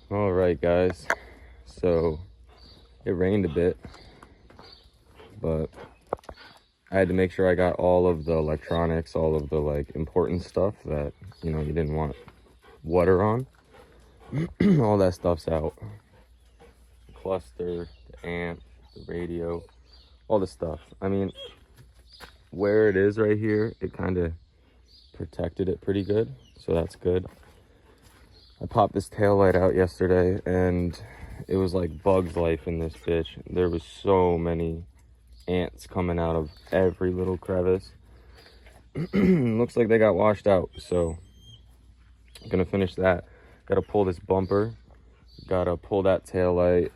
All right, guys. So it rained a bit, but I had to make sure I got all of the electronics, all of the like important stuff that, you didn't want water on. All that stuff's out. The cluster, the amp, the radio, all the stuff. I mean, where it is right here, it kind of protected it pretty good, so that's good. I popped this tail light out yesterday and it was like Bug's Life in this bitch. There was so many ants coming out of every little crevice. Looks like they got washed out, so I'm gonna finish that. Gotta pull this bumper, gotta pull that tail light.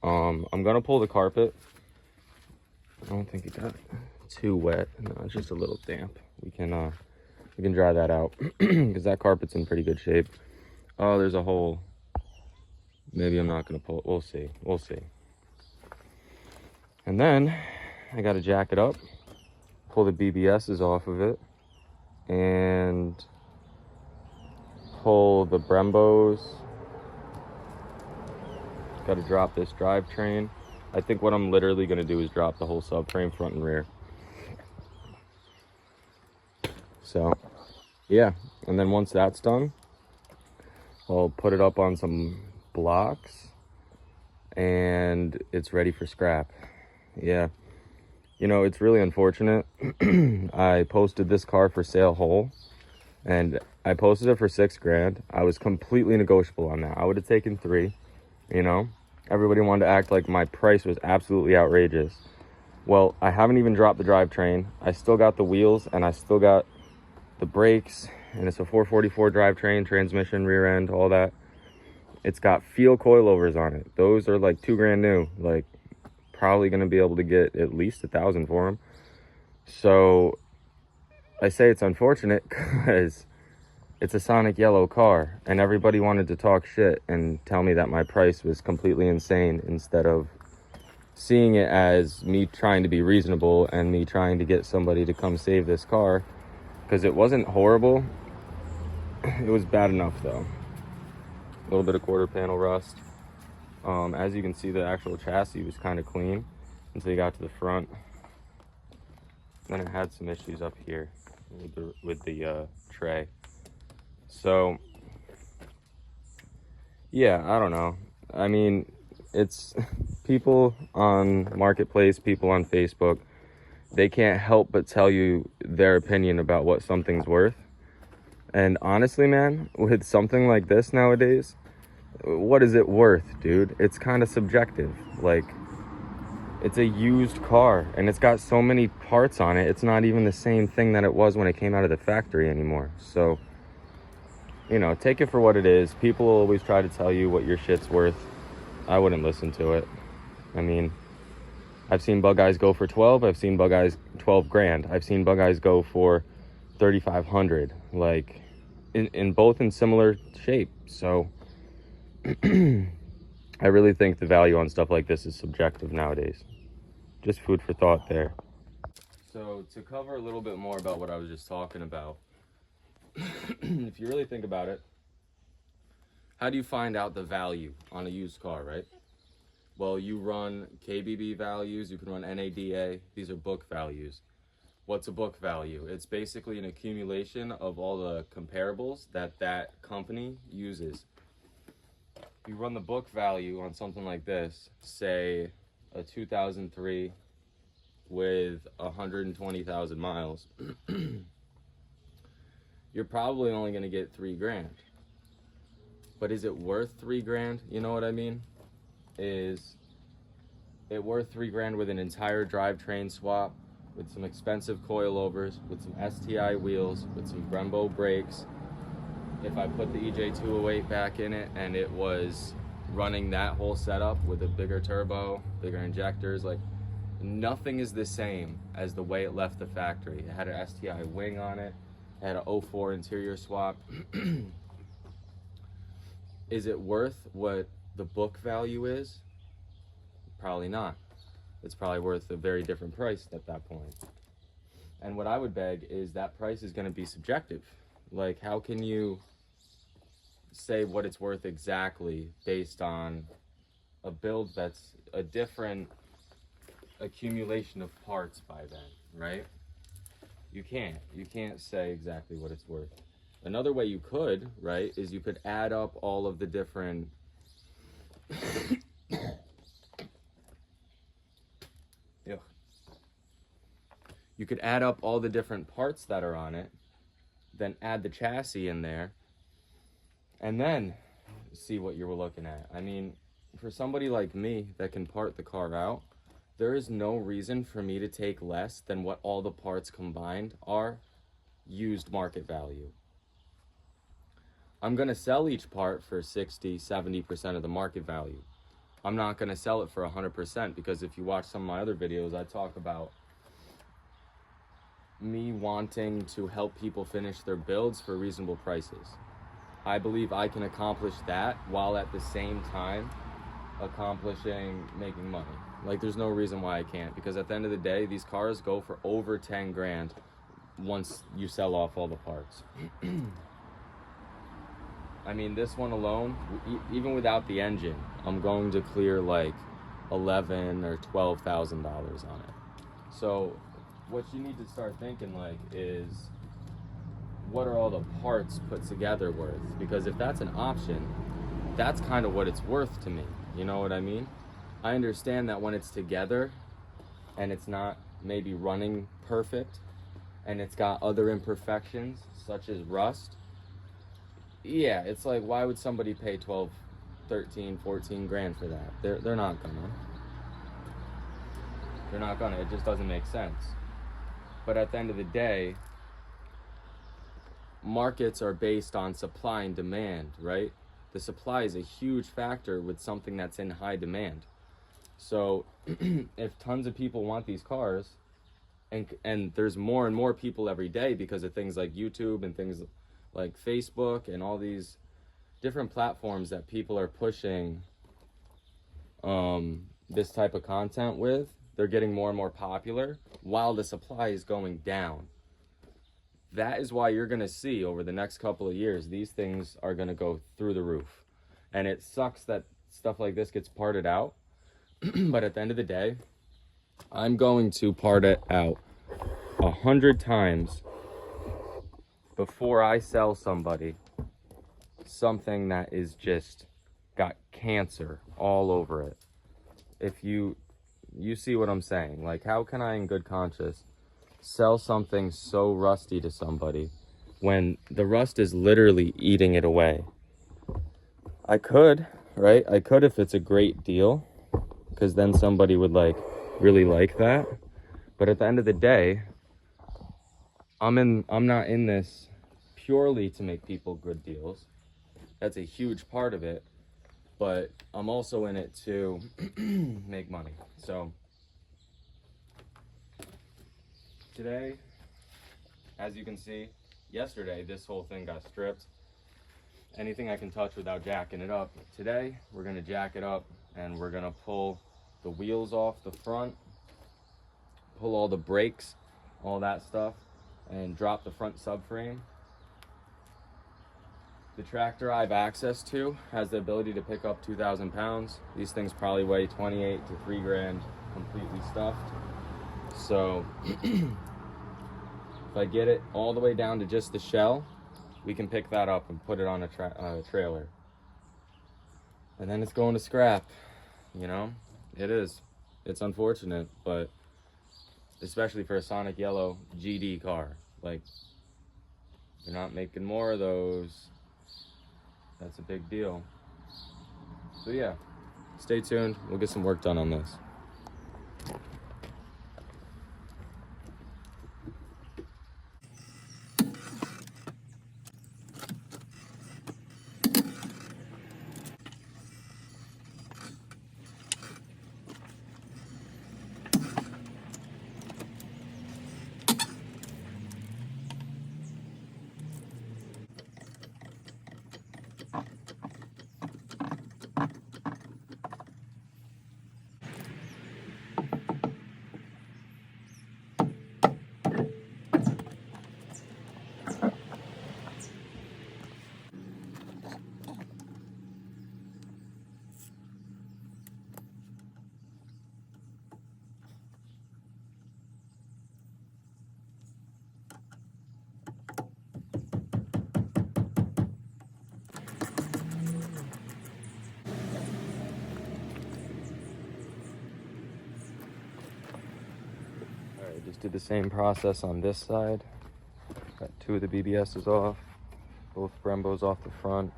I'm gonna pull the carpet. I don't think it got too wet. No, it's just a little damp. We can dry that out because that carpet's in pretty good shape. Oh, there's a hole. Maybe I'm not gonna pull it. We'll see. We'll see. And then I gotta jack it up, pull the BBSs off of it, and pull the Brembos. Gotta drop this drivetrain. I think what I'm literally gonna do is drop the whole subframe front and rear. So, yeah. And then once that's done, I'll put it up on some blocks and it's ready for scrap. Yeah. It's really unfortunate. I posted this car for sale whole and I posted it for $6,000. I was completely negotiable on that. I would have taken 3, Everybody wanted to act like my price was absolutely outrageous. Well, I haven't even dropped the drivetrain. I still got the wheels and I still got the brakes, and it's a 444 drivetrain, transmission, rear end, all that. It's got Feel coilovers on it. Those are like $2,000 new. Like, probably gonna be able to get at least 1,000 for them. So I say it's unfortunate because it's a Sonic yellow car, and everybody wanted to talk shit and tell me that my price was completely insane instead of seeing it as me trying to be reasonable and me trying to get somebody to come save this car. Because it wasn't horrible. It was bad enough though. A little bit of quarter panel rust. As you can see, the actual chassis was kind of clean until you got to the front. Then it had some issues up here with the tray. So yeah, I don't know. I mean, it's people on Marketplace, people on Facebook, they can't help but tell you their opinion about what something's worth. And honestly, man, with something like this nowadays, what is it worth, dude? It's kind of subjective. Like, it's a used car and it's got so many parts on it. It's not even the same thing that it was when it came out of the factory anymore. So, take it for what it is. People will always try to tell you what your shit's worth. I wouldn't listen to it. I mean, I've seen bug eyes go for 12. I've seen bug eyes $12,000. I've seen bug eyes go for 3,500. Like, in both in similar shape. So I really think the value on stuff like this is subjective nowadays. Just food for thought there. So to cover a little bit more about what I was just talking about, if you really think about it, how do you find out the value on a used car, right? Well, you run KBB values, you can run NADA, these are book values. What's a book value? It's basically an accumulation of all the comparables that company uses. You run the book value on something like this, say a 2003 with 120,000 miles, you're probably only gonna get $3,000. But is it worth $3,000? You know what I mean? Is it worth $3,000 with an entire drivetrain swap, with some expensive coilovers, with some STI wheels, with some Brembo brakes? If I put the EJ208 back in it and it was running that whole setup with a bigger turbo, bigger injectors, like, nothing is the same as the way it left the factory. It had an STI wing on it, it had an 04 interior swap. Is it worth what the book value is? Probably not. It's probably worth a very different price at that point. And what I would beg is that price is going to be subjective. Like, how can you say what it's worth exactly based on a build that's a different accumulation of parts by then, right? You can't say exactly what it's worth. Another way you could, right, is you could add up all of the different you could add up all the different parts that are on it, then add the chassis in there, and then see what you were looking at. I mean, for somebody like me that can part the car out, there is no reason for me to take less than what all the parts combined are used market value. I'm gonna sell each part for 60, 70% of the market value. I'm not gonna sell it for 100% because if you watch some of my other videos, I talk about me wanting to help people finish their builds for reasonable prices. I believe I can accomplish that while at the same time accomplishing making money. Like, there's no reason why I can't, because at the end of the day, these cars go for over 10 grand once you sell off all the parts. I mean, this one alone, even without the engine, I'm going to clear like $11,000 or $12,000 on it. So what you need to start thinking like is, what are all the parts put together worth? Because if that's an option, that's kind of what it's worth to me. You know what I mean? I understand that when it's together and it's not maybe running perfect and it's got other imperfections such as rust, yeah, it's like, why would somebody pay 12, 13, 14 grand for that? They're not gonna. They're not gonna. It just doesn't make sense. But at the end of the day, markets are based on supply and demand, right? The supply is a huge factor with something that's in high demand. So if tons of people want these cars, and there's more and more people every day because of things like YouTube and things like Facebook and all these different platforms that people are pushing this type of content with, they're getting more and more popular while the supply is going down. That is why you're going to see over the next couple of years, these things are going to go through the roof. And it sucks that stuff like this gets parted out. But at the end of the day, I'm going to part it out 100 times before I sell somebody something that is just got cancer all over it. If you see what I'm saying, like, how can I in good conscience sell something so rusty to somebody when the rust is literally eating it away? I could, right? I could if it's a great deal, because then somebody would like really like that. But at the end of the day, I'm not in this purely to make people good deals. That's a huge part of it, but I'm also in it to make money. So today, as you can see, yesterday this whole thing got stripped. Anything I can touch without jacking it up. Today we're gonna jack it up and we're gonna pull the wheels off the front, pull all the brakes, all that stuff, and drop the front subframe. The tractor I have access to has the ability to pick up 2,000 pounds. These things probably weigh 28 to 3 grand completely stuffed. So if I get it all the way down to just the shell, we can pick that up and put it on a trailer. And then it's going to scrap, you know? It is. It's unfortunate, but especially for a Sonic Yellow GD car. Like, they're not making more of those. That's a big deal. So yeah, stay tuned. We'll get some work done on this. Just did the same process on this side. Got 2 of the BBSs off, both Brembos off the front.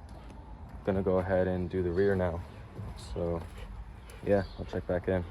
Gonna go ahead and do the rear now. So yeah, I'll check back in.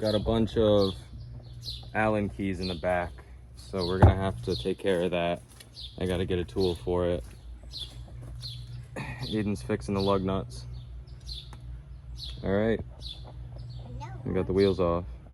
Got a bunch of Allen keys in the back, so we're gonna have to take care of that. I gotta get a tool for it. Aiden's fixing the lug nuts. All right, we got the wheels off.